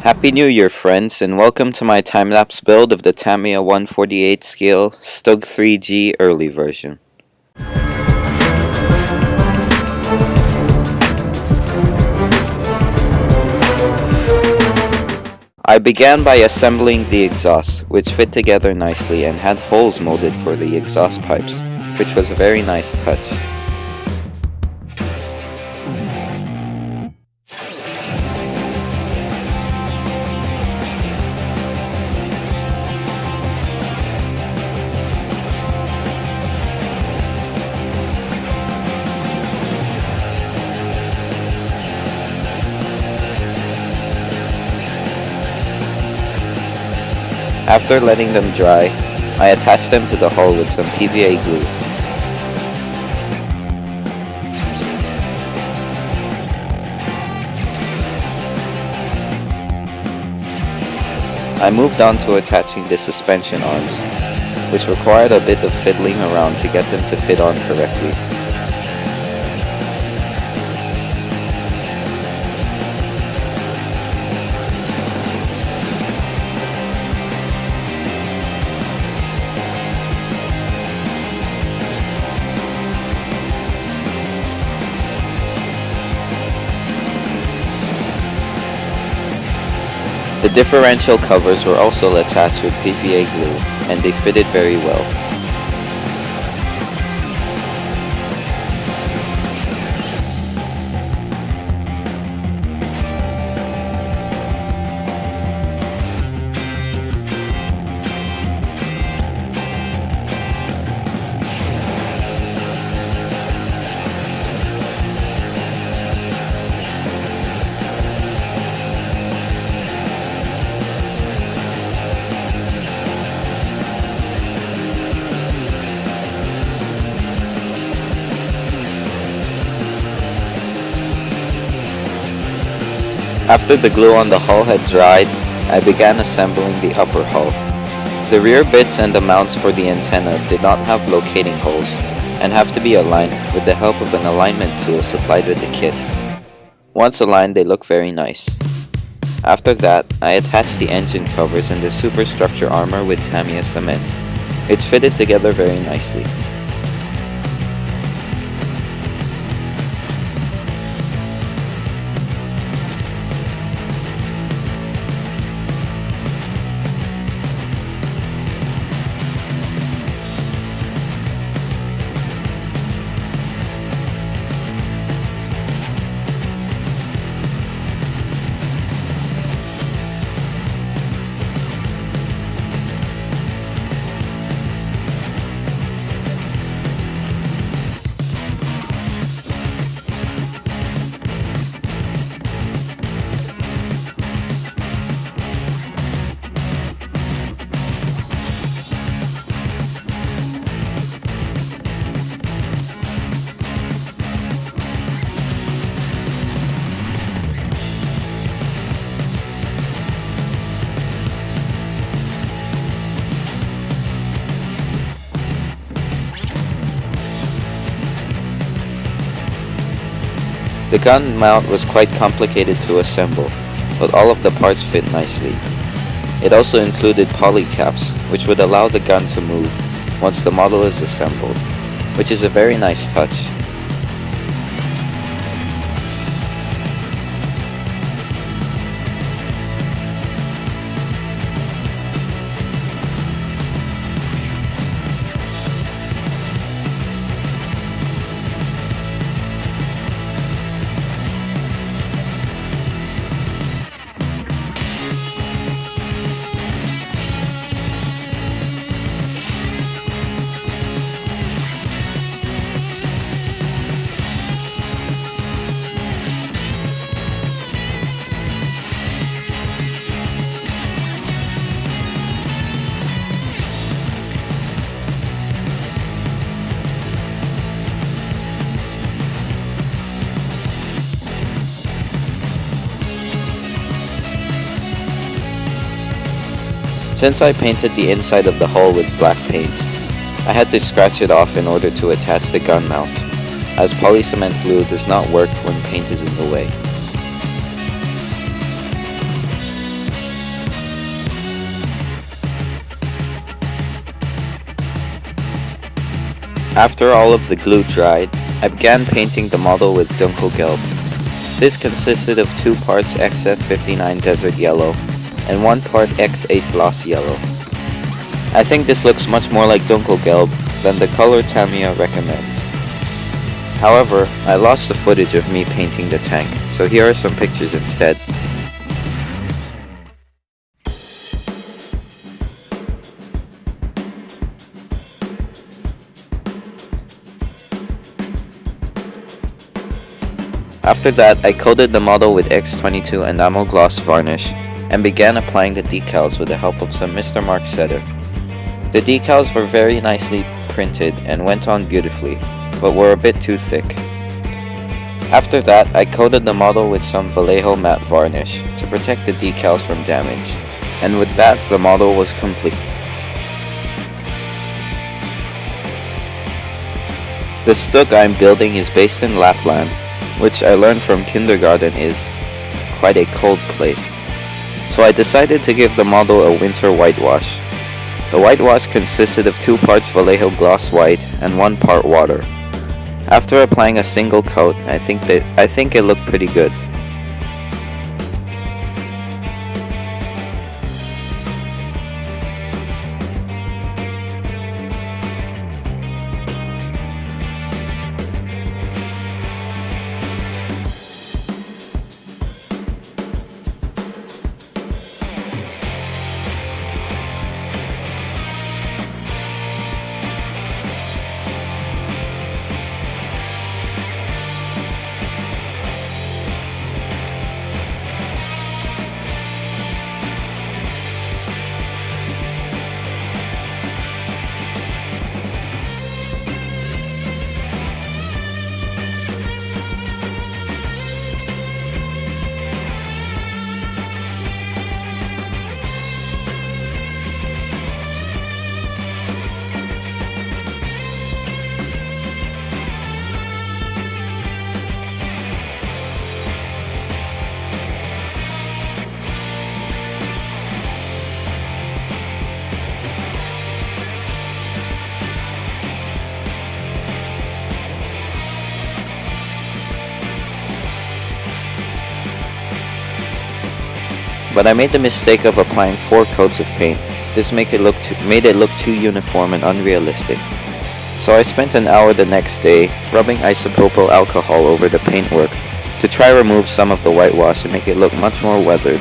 Happy New Year, friends, and welcome to my time-lapse build of the Tamiya 148 scale Stug 3G early version. I began by assembling the exhaust, which fit together nicely and had holes molded for the exhaust pipes, which was a very nice touch. After letting them dry, I attached them to the hull with some PVA glue. I moved on to attaching the suspension arms, which required a bit of fiddling around to get them to fit on correctly. The differential covers were also attached with PVA glue, and they fitted very well. After the glue on the hull had dried, I began assembling the upper hull. The rear bits and the mounts for the antenna did not have locating holes and have to be aligned with the help of an alignment tool supplied with the kit. Once aligned, they look very nice. After that, I attached the engine covers and the superstructure armor with Tamiya cement. It's fitted together very nicely. The gun mount was quite complicated to assemble, but all of the parts fit nicely. It also included poly caps, which would allow the gun to move once the model is assembled, which is a very nice touch. Since I painted the inside of the hull with black paint, I had to scratch it off in order to attach the gun mount, as poly cement glue does not work when paint is in the way. After all of the glue dried, I began painting the model with Dunkelgelb. This consisted of 2 parts XF59 Desert Yellow and 1 part X8 Gloss Yellow. I think this looks much more like Dunkelgelb than the color Tamiya recommends. However, I lost the footage of me painting the tank, so here are some pictures instead. After that, I coated the model with X22 enamel gloss varnish and began applying the decals with the help of some Mr. Mark setter. The decals were very nicely printed and went on beautifully, but were a bit too thick. After that, I coated the model with some Vallejo matte varnish to protect the decals from damage, and with that the model was complete. The Stug I'm building is based in Lapland, which I learned from kindergarten is quite a cold place. So I decided to give the model a winter whitewash. The whitewash consisted of 2 parts Vallejo gloss white and 1 part water. After applying a single coat, I think it looked pretty good. But I made the mistake of applying 4 coats of paint. This made it look too uniform and unrealistic. So I spent an hour the next day rubbing isopropyl alcohol over the paintwork to try remove some of the whitewash and make it look much more weathered.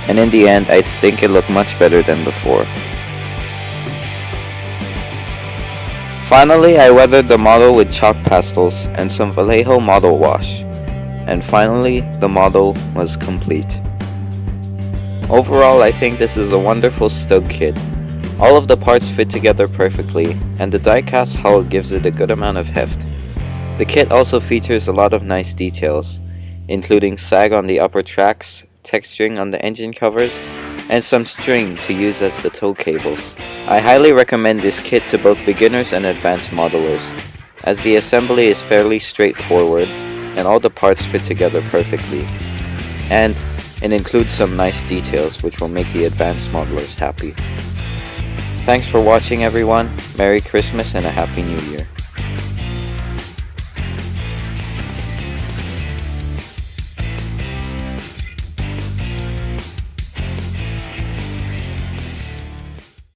And in the end, I think it looked much better than before. Finally, I weathered the model with chalk pastels and some Vallejo model wash. And finally, the model was complete. Overall, I think this is a wonderful Stug kit. All of the parts fit together perfectly, and the die-cast hull gives it a good amount of heft. The kit also features a lot of nice details, including sag on the upper tracks, texturing on the engine covers, and some string to use as the tow cables. I highly recommend this kit to both beginners and advanced modelers, as the assembly is fairly straightforward and all the parts fit together perfectly. And it includes some nice details which will make the advanced modelers happy. Thanks for watching everyone, Merry Christmas and a Happy New Year.